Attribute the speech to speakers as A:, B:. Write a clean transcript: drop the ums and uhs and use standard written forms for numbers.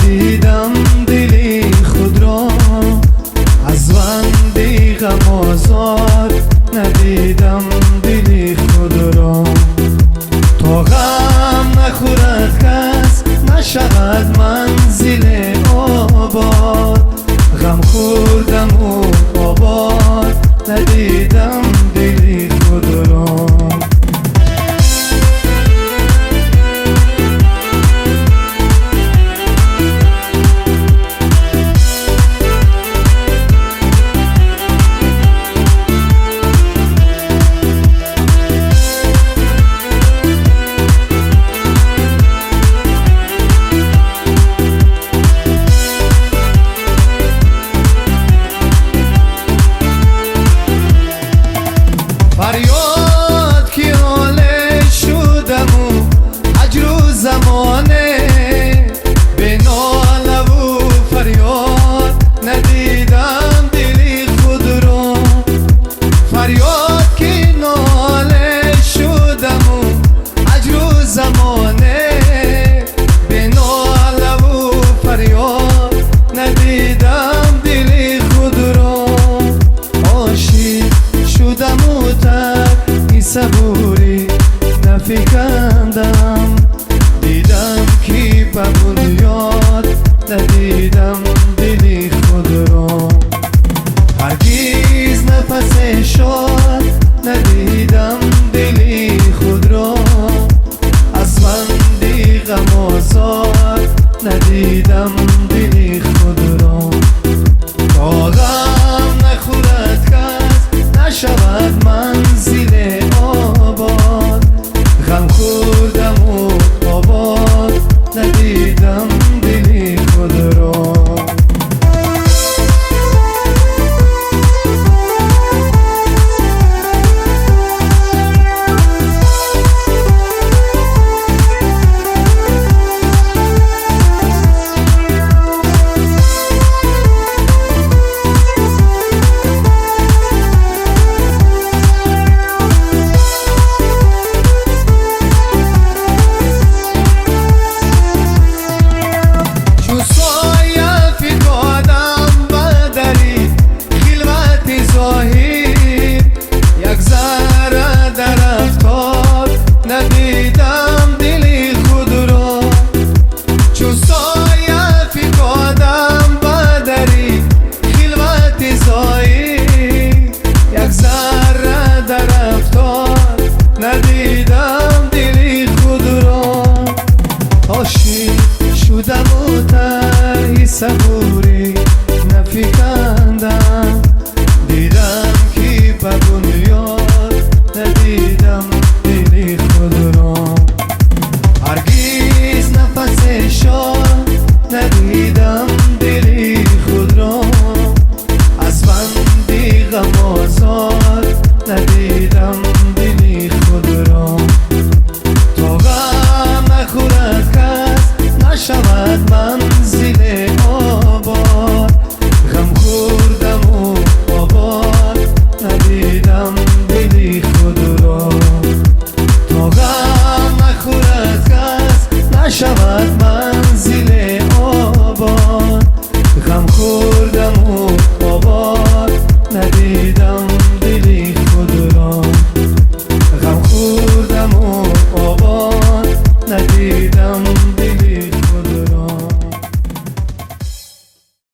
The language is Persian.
A: ندیدم دلی خود را، از بندی غم آزاد ندیدم دلی خود را. تا غم نخورد کس نشود منزل آباد، غم خوردم و آباد ندیدم دلی خود را. فریاد که حاله شدم و هجر و زمانه، به ناله و فریاد ندیدم دلی خود را. فریاد که ناله شدم و هجر و زمانه، به ناله و فریاد ندیدم دلی خود را. عاشق شدم و تر صبوری نفکندم، دیدم که به بنیاد ندیدم دلی خود را. هرگز نفس شاد ندیدم دلی خود را، از بندی غم آزاد ندیدم دلی خود را. تا غم نخورد کس نشود منزل آباد، غم خوردم و آباد ندیدم دلی خود را. ندیدم دلی خود را، چون سایه فکادم بدری خلوت زاهد، یک ذره در رفتار ندیدم دلی خود را. عاشق شدم و ته صبوری نفکندم، دیدم که به بنیاد ندیدم دلی خود را. هرگز نفس شاد ندیدم دلی خود را، از بندی غم آزاد ندیدم دلی خود را. تا غم نخورد کس نشود من